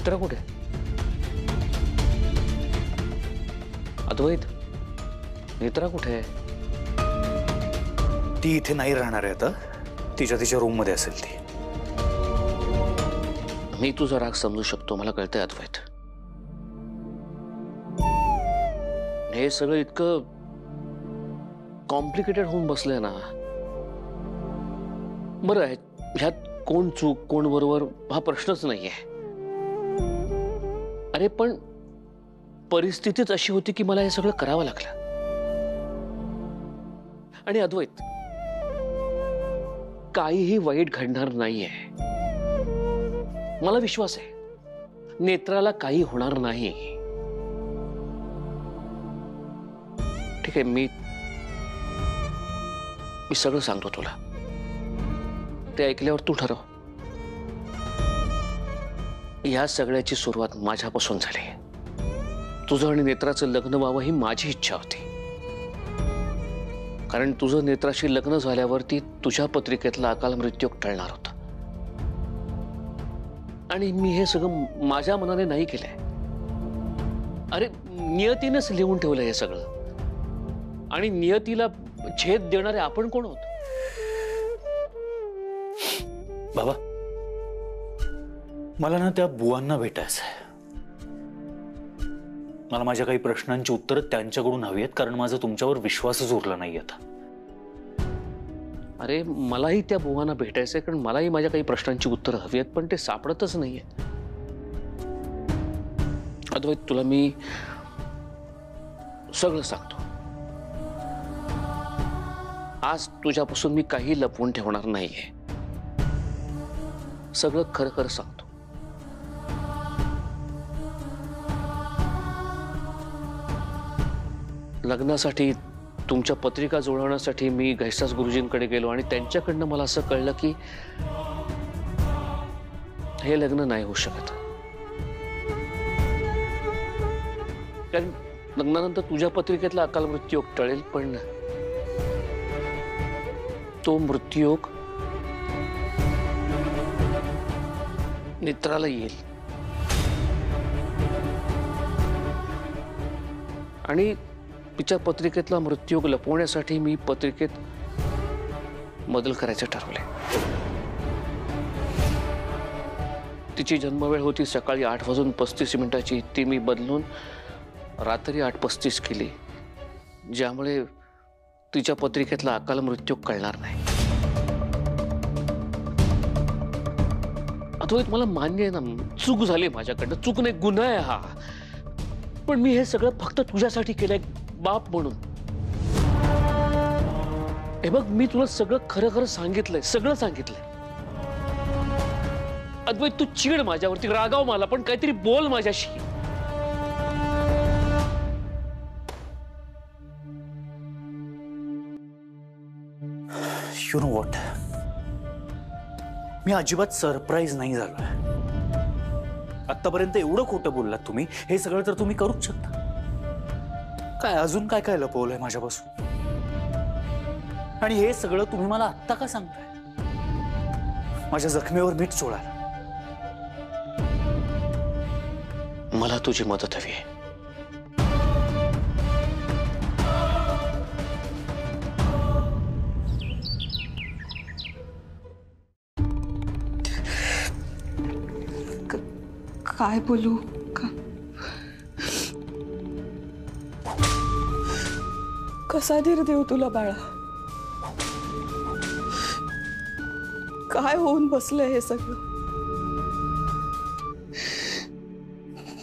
नेत्रा कुठे? अद्वैत, नेत्रा कुठे? ती इथे नाही राहणार आहे आता, तिच्या रूम मध्ये असेल ती. मी तुझा राग समजू शकतो, मला कळतंय अद्वैत. हे सगळं इतकं कॉम्प्लिकेटेड होऊन बसलंय ना. बरं आहे, ह्यात कोण चूक कोण बरोबर हा प्रश्नच नाहीये. अरे पण परिस्थितीच अशी होती की मला हे सगळं करावं लागलं. आणि अद्वैत, काहीही वाईट घडणार नाहीये. मला विश्वास आहे, नेत्राला काही होणार नाही. ठीक आहे, मी सगळं सांगतो तुला. ते ऐकल्यावर तू ठरव. या सगळ्याची सुरुवात माझ्यापासून झाली. तुझं आणि नेत्राचं लग्न व्हावं ही माझी इच्छा होती. कारण तुझं नेत्राशी लग्न झाल्यावरती तुझ्या पत्रिकेतला अकाल मृत्यू टळणार होता. आणि मी हे सगळं माझ्या मनाने नाही केलंय. अरे नियतीनेच लिहून ठेवलं हे सगळं. आणि नियतीला छेद देणारे आपण कोण आहोत? बाबा, मला ना त्या बुवांना भेटायचंय. मला माझ्या काही प्रश्नांची उत्तरं त्यांच्याकडून हवी आहेत, कारण माझा तुमच्यावर विश्वासच उरला नाही आता. अरे मलाही त्या बुवांना भेटायचंय, कारण मलाही माझ्या काही प्रश्नांची उत्तरं हवी आहेत, पण ते सापडतच नाहीये. अद्वैत, तुला मी सगळं सांगतो. आज तुझ्यापासून मी काही लपवून ठेवणार नाहीये. सगळं खरं खरं सांगतो. लग्नासाठी तुमच्या पत्रिका जुळवण्यासाठी मी घैसास गुरुजींकडे गेलो आणि त्यांच्याकडनं मला असं कळलं की हे लग्न नाही होऊ शकत. कारण लग्नानंतर तुझ्या पत्रिकेतला अकाल मृत्यूयोग टळेल, पण तो मृत्यूयोग नेत्राला येईल. आणि तिच्या पत्रिकेतला मृत्यूयोग लपवण्यासाठी मी पत्रिकेत बदल करायचे ठरवले. तिची जन्मवेळ होती सकाळी 8:35 ती मी बदलून रात्री 8:35 केली, ज्यामुळे तिच्या पत्रिकेतला अकाल मृत्यू कळणार नाही. अद्वैत, मला मान्य आहे ना, चूक झाली माझ्याकडनं, चूक नाही, गुन्हा आहे हा. पण मी हे सगळं फक्त तुझ्यासाठी केलंय, बाप म्हणून. हे बघ, मी तुला सगळं खरं खरं सांगितलंय, सगळं सांगितलंय. अद्वैत, तू चिड माझ्यावरती, रागाव मला, पण काहीतरी बोल माझ्याशी. यू नो व्हॉट, मी अजिबात सरप्राईज नाही झालोय. आतापर्यंत एवढं खोटं बोललात तुम्ही, हे सगळं तर तुम्ही करूच शकता. काय अजून काय काय लपवलंय माझ्यापासून? आणि हे सगळं तुम्ही मला आत्ता का सांगताय? माझ्या जखमेवर मीठ सोडायला. मला तुझी मदत हवी आहे. काय बोलू का? कसा धीर देऊ तुला बाळा? काय होऊन बसलंय हे सगळं?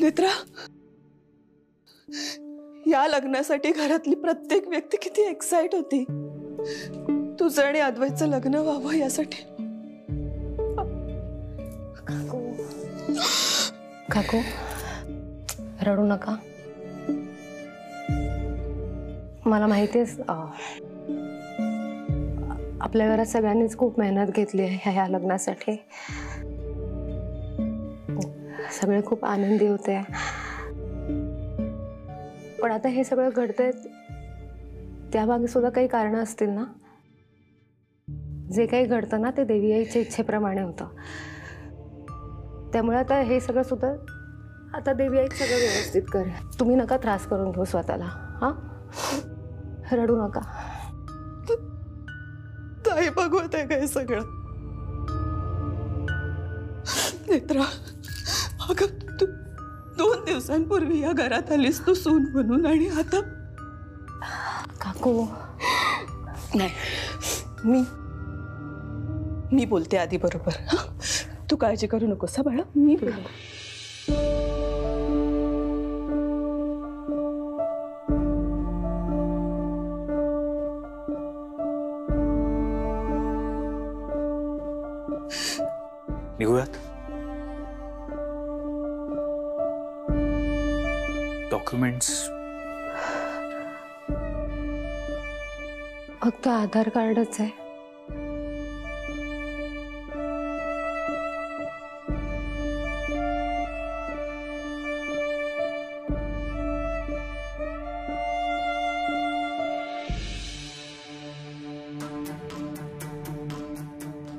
नेत्रा, या लग्नासाठी घरातली प्रत्येक व्यक्ती किती एक्साइट होती. तुझं आणि अद्वैतचं लग्न व्हावं यासाठी. काकू, रडू नका. मला माहिती आहे, आपल्या घरात सगळ्यांनीच खूप मेहनत घेतली आहे ह्या लग्नासाठी. सगळे खूप आनंदी होते. पण आता हे सगळं घडतंय, त्यामागे सुद्धा काही कारणं असतील ना. जे काही घडतं ना, ते देवी आईच्या इच्छेप्रमाणे होतं. त्यामुळे आता हे सगळं सुद्धा आता देवी आई सगळं व्यवस्थित कर. तुम्ही नका त्रास करून घेऊ स्वतःला. हा, रडू नका. ताई बघवत आहे काय सगळं? नेत्रा, अगं तू 2 दिवसांपूर्वी या घरात आलीस तू सून म्हणून, आणि आता काकू नाही, मी बोलते आधी बरोबर. हं? तू काळजी करू नकोस बाळा, मी बोलते. निघूयात. डॉक्युमेंट्स फक्त आधार कार्डच आहे.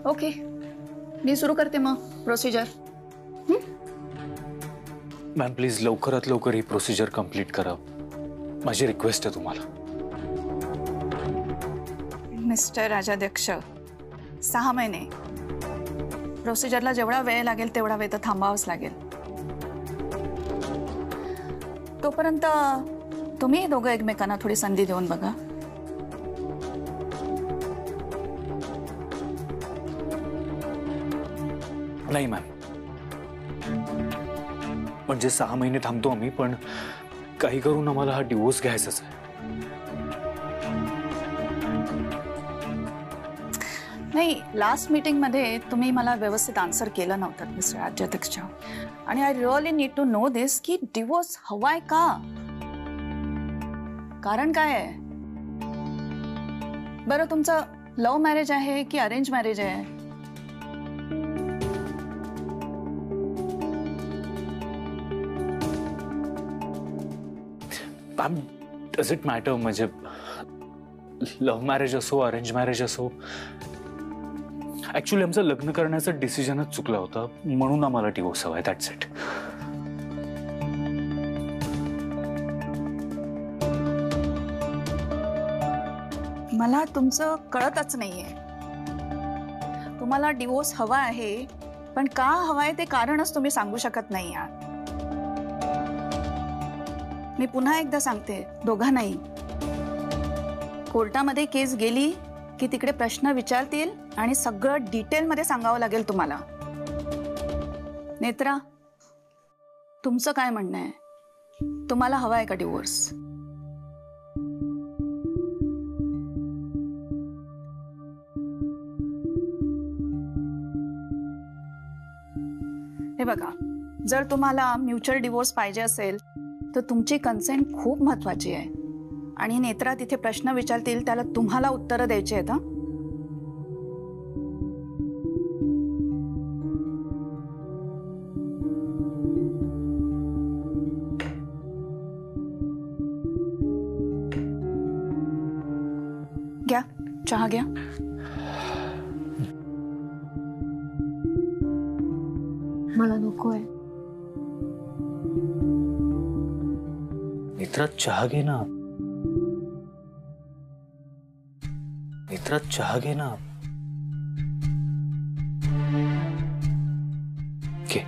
ओके, मी सुरू करते मग प्रोसिजर. मॅम प्लीज लवकरात लवकर ही प्रोसिजर कंप्लीट करा. माझी रिक्वेस्ट आहे तुम्हाला. मिस्टर राजाध्यक्ष, 6 महिने प्रोसिजरला जेवढा वेळ लागेल तेवढा वेळ तर थांबावंच लागेल. तोपर्यंत तुम्ही दोघं एकमेकांना थोडी संधी देऊन बघा. नाही मॅम, म्हणजे 6 महिने थांबतो आम्ही, पण काही करून आम्हाला हा डिवोर्स घ्यायचाच आहे. नाही, लास्ट मीटिंग मध्ये तुम्ही मला व्यवस्थित आन्सर केलं नव्हतं मिस्टर राज्याध्यक्ष, आणि I really need to know this की डिवोर्स हवाय का? कारण काय आहे? बरं, तुमचं लव्ह मॅरेज आहे की अरेंज मॅरेज आहे? Ma'am does it matter? म्हणजे लव्ह मॅरेज असो अरेंज मॅरेज असो, ऍक्च्युली आमचं लग्न करण्याचं डिसिजनच चुकलं होतं, म्हणून आम्हाला डिवोर्स हवाय. That's it. मला तुमचं कळतच नाहीये. तुम्हाला डिवोर्स हवा आहे, पण का हवाय ते कारणच तुम्ही सांगू शकत नाही आहात. मी पुन्हा एकदा सांगते दोघांनाही, कोर्टामध्ये केस गेली की तिकडे प्रश्न विचारतील आणि सगळं डिटेलमध्ये सांगावं लागेल तुम्हाला. नेत्रा, तुमचं काय म्हणणं आहे? तुम्हाला हवा आहे का डिवोर्स? हे बघा, जर तुम्हाला म्युच्युअल डिवोर्स पाहिजे असेल तर तुमची कन्सेंट खूप महत्वाची आहे, आणि नेत्रा तिथे प्रश्न विचारतील त्याला तुम्हाला उत्तरं द्यायची आहेत. घ्या चहा घ्या. मला नकोय. नेत्रा चहा घे ना. नेत्रा चहा घे ना. घे.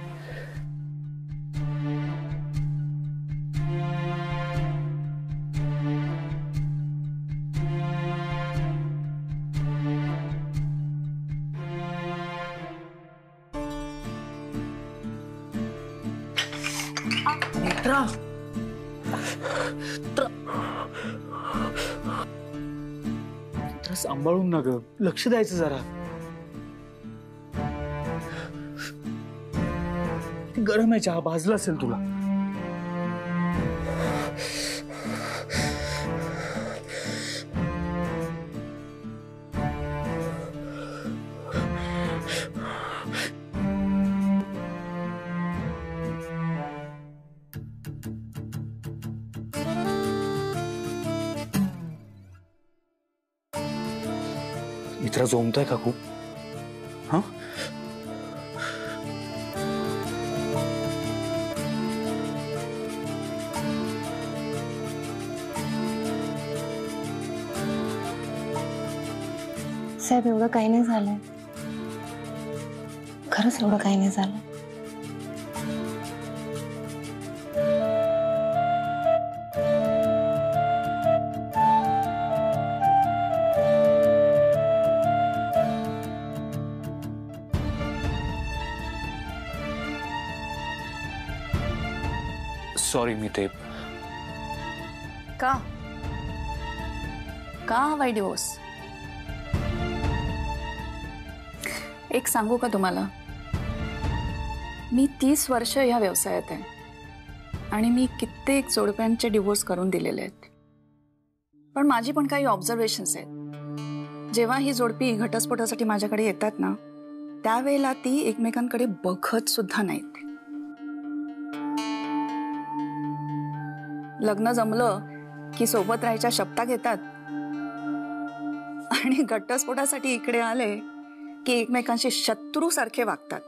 नेत्रा सांभाळून ना ग, लक्ष द्यायचं जरा. गरम आहे चहा, भाजला असेल तुला. मित्रा, झोमतोय का खूप? हा, साहेब एवढं काही नाही झालंय, खरंच एवढं काही नाही झालं. सॉरी मी ते का हवाय डिवोर्स? एक सांगू का तुम्हाला, मी 30 वर्ष या व्यवसायात आहे आणि मी कित्येक जोडप्यांचे डिवोर्स करून दिलेले आहेत. पण माझी पण काही ऑब्झर्वेशन्स आहेत. जेव्हा ही जोडपी घटस्फोटासाठी माझ्याकडे येतात ना, त्यावेळेला ती एकमेकांकडे बघत सुद्धा नाहीत. लग्न जमलं की सोबत राहायच्या शपथा घेतात आणि घटस्फोटासाठी इकडे आले की एकमेकांशी शत्रू सारखे वागतात.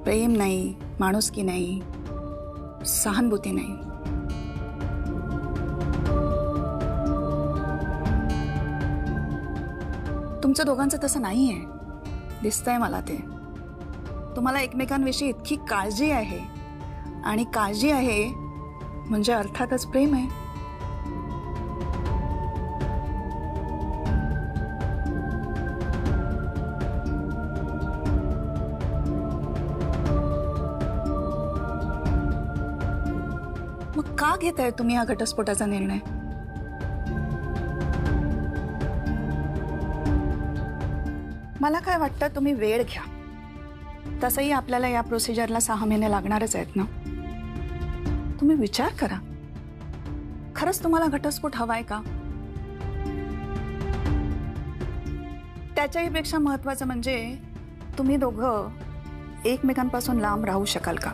प्रेम नाही, माणुसकी नाही, सहानुभूती नाही. तुमचं दोघांचं तसं नाहीये, दिसतंय मला ते. तुम्हाला एकमेकांविषयी इतकी काळजी आहे, आणि काळजी आहे म्हणजे अर्थातच प्रेम आहे. मग का घेताय तुम्ही हा घटस्फोटाचा निर्णय? मला काय वाटतं, तुम्ही वेळ घ्या. तसंही आपल्याला या प्रोसिजरला 6 महिने लागणारच आहेत ना. तुम्ही विचार करा, खरंच तुम्हाला घटस्फोट हवाय का? त्याच्याही पेक्षा महत्वाचं म्हणजे तुम्ही दोघं एकमेकांपासून लांब राहू शकाल का?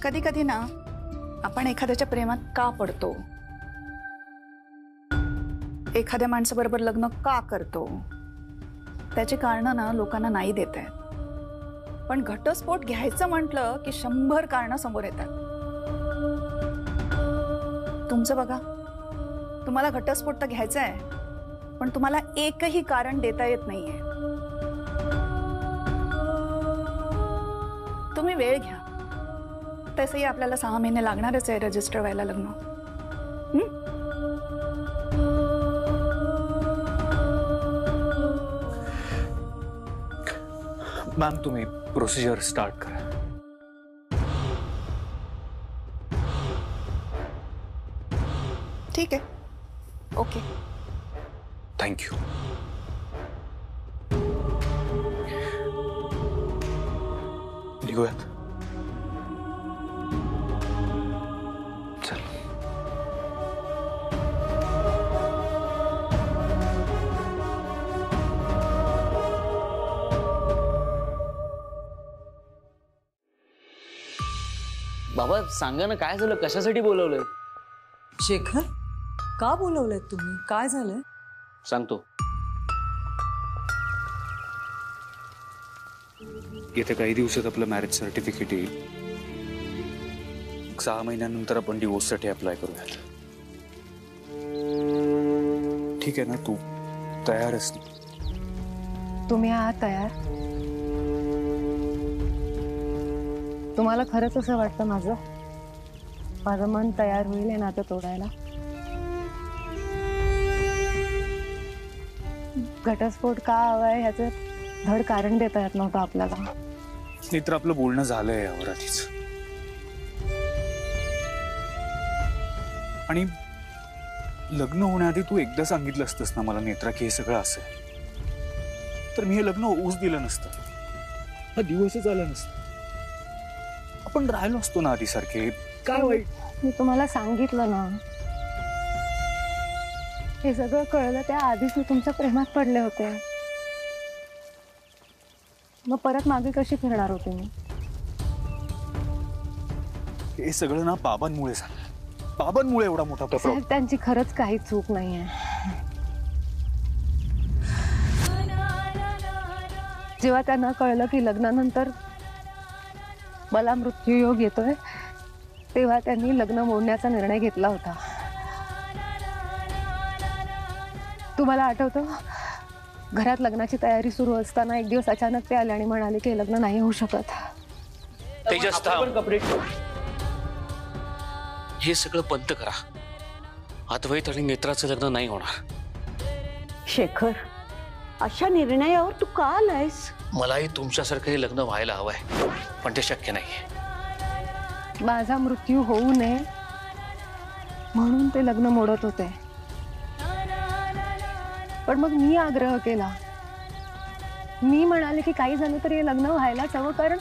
कधी कधी ना आपण एखाद्याच्या प्रेमात का पडतो, एखाद्या माणसाबरोबर लग्न का करतो, त्याची कारणं ना लोकांना नाही देत आहेत. पण घटस्फोट घ्यायचं म्हटलं की 100 कारणं समोर येतात. तुमचं बघा, तुम्हाला घटस्फोट तर घ्यायचा आहे, पण तुम्हाला एकही कारण देता येत नाहीये. तुम्ही वेळ घ्या. तसंही आपल्याला 6 महिने लागणारच आहे रजिस्टर व्हायला लग्न. मॅम तुम्ही प्रोसिजर स्टार्ट करा. ठीक आहे, ओके. थँक्यू. निघूयात. चल. बाबा सांगा ना, काय झालं? कशासाठी बोलवलंय? शेखर, का बोलवलंय तुम्ही? काय झालंय? सांगतो. येत्या काही दिवसात आपलं मॅरेज सर्टिफिकेट येईल. 6 महिन्यानंतर आपण डिवोर्ससाठी अप्लाय करूयात. ठीक आहे ना? तू तयारच ना? तुम्ही आहात तयार? तुम्हाला खरंच असं वाटतं माझं मन तयार होईल हे नातं तोडायला? घटस्फोट का हवाय ह्याचं धड कारण देता येत नव्हतं आपल्याला. नाही तर आपलं बोलणं झालंय यावर आधीच. आणि लग्न होण्याआधी तू एकदा सांगितलं असतंस ना मला, नेत्रा, की हे सगळं असं आहे, तर मी हे लग्न होऊच दिलं नसतं. हा दिवसच आला नसतं. आपण राहिलो असतो ना आधी सारखे. काय वाईट? मी तुम्हाला सांगितलं ना, हे सगळं कळलं त्या आधीच मी तुमच्या प्रेमात पडले होते. मग परत मागे कशी फिरणार होते मी? हे सगळं ना बाबांमुळे झालं. बाबांमुळे एवढा मोठा प्रॉब्लेम. साहेब, त्यांची खरंच काही चूक नाहीये. जेव्हा त्यांना कळलं की लग्नानंतर मला मृत्यूयोग येतोय, तेव्हा त्यांनी लग्न मोडण्याचा निर्णय घेतला होता. तुम्हाला आठवतं, घरात लग्नाची तयारी सुरू असताना एक दिवस अचानक ते आले आणि म्हणाले की हे लग्न नाही होऊ शकत. तेजस, कपडे हे सगळं बंद करा. अद्वैत आणि नेत्राचं लग्न नाही होणार. शेखर, अशा निर्णयावर तू का आलायस? मलाही तुमच्यासारखं हे लग्न व्हायला हवंय, पण ते शक्य नाहीये. माझा मृत्यू होऊ नये म्हणून ते लग्न मोडत होते. पण मग मी आग्रह केला. मी म्हणाले की काही झालं तरी हे लग्न व्हायलाच हवं, कारण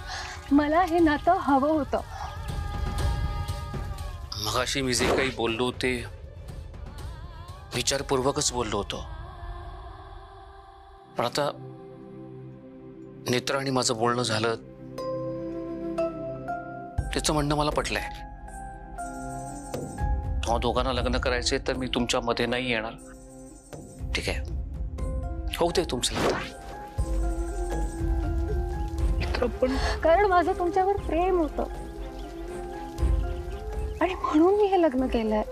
मला हे नातं हवं होतं. मगाशी मी जे काही बोललो ते विचारपूर्वकच बोललो होतो. पण आता नेत्र आणि माझं बोलणं झालं, त्याचं म्हणणं मला पटलंय. तुम्हा दोघांना लग्न करायचे तर मी तुमच्या मध्ये नाही येणार. ठीक आहे, होऊ दे तुमचं लग्न. कारण माझं तुमच्यावर प्रेम होतं आणि म्हणून मी हे लग्न केलंय.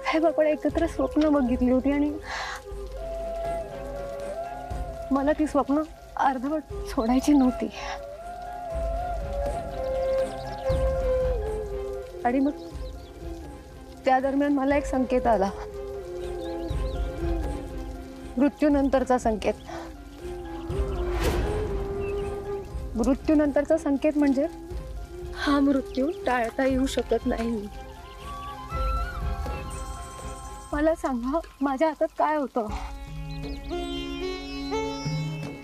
साहेब, आपण एकत्र स्वप्न बघितली होती आणि मला ती स्वप्न अर्धवट सोडायची नव्हती. आणि मग त्या दरम्यान मला एक संकेत आला, मृत्यूनंतरचा संकेत. मृत्यूनंतरचा संकेत म्हणजे हा मृत्यू टाळता येऊ शकत नाही. मला सांगा, माझ्या हातात काय होतं?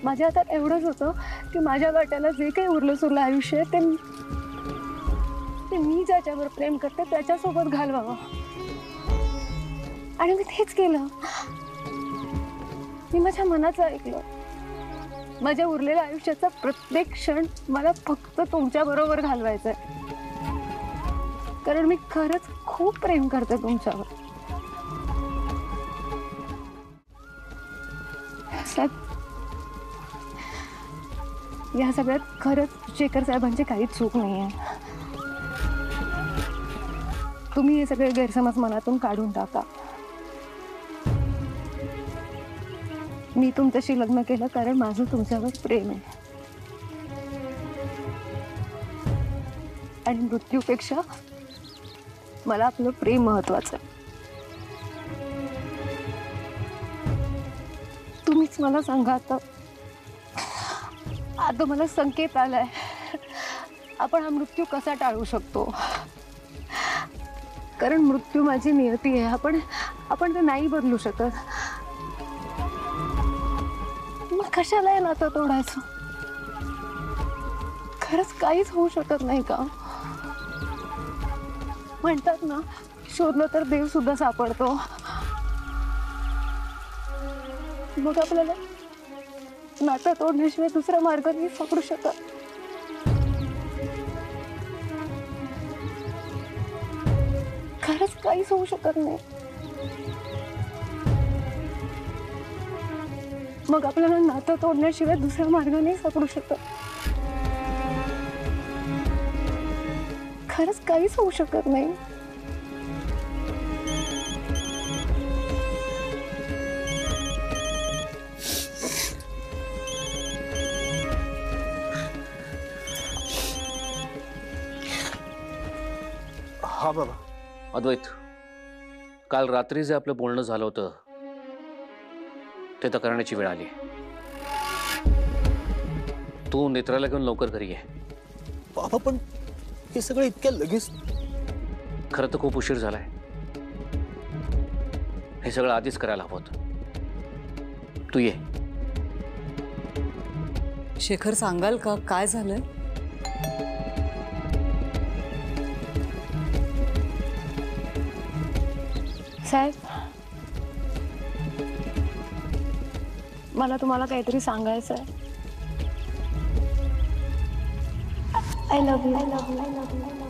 माझ्या हातात एवढंच होतं की माझ्या वाट्याला जे काही उरलं सुरलं आयुष्य ते मी ज्याच्यावर प्रेम करते त्याच्यासोबत घालवावं. आणि मी तेच केलं. मी माझ्या मनाचं ऐकलं. माझ्या उरलेल्या आयुष्याचा प्रत्येक क्षण मला फक्त तुमच्या बरोबर घालवायचंय, कारण मी खरंच खूप प्रेम करते तुमच्यावर. साहेब, या सगळ्यात खरंच शेखर साहेबांची काहीच चूक नाहीये. तुम्ही हे सगळे गैरसमज मनातून काढून टाका. मी तुमच्याशी लग्न केलं कारण माझं तुमच्यावर प्रेम आहे. आणि मृत्यूपेक्षा मला आपलं प्रेम महत्वाचं आहे. तुम्हीच मला सांगा, आता मला संकेत आलाय, आपण हा मृत्यू कसा टाळू शकतो? कारण मृत्यू माझी नियती आहे. आपण ते नाही बदलू शकत. मग कशाला आहे नातं तोडायचं? खरंच काहीच होऊ शकत नाही का? म्हणतात ना, शोधलं तर देव सुद्धा सापडतो. मग आपल्याला नातं तोडण्याशिवाय दुसरा मार्ग नाही सापडू शकत. खरंच काहीच होऊ शकत नाही. मग आपल्याला नातं तोडण्याशिवाय दुसरा मार्ग नाही सापडू शकत. खरंच काहीच होऊ शकत नाही. हा बाबा. अद्वैत, काल रात्री जे आपलं बोलणं झालं होतं ते तर करण्याची वेळ आली. तू नेत्राला घेऊन लवकर घरी ये. बाबा, पण हे सगळं इतक्या लगेच? खरं तर खूप उशीर झालाय. हे सगळं आधीच करायला हवं होतं. तू ये. शेखर, सांगाल का काय झालंय? साहेब, मला तुम्हाला काहीतरी सांगायचं आहे. I love you.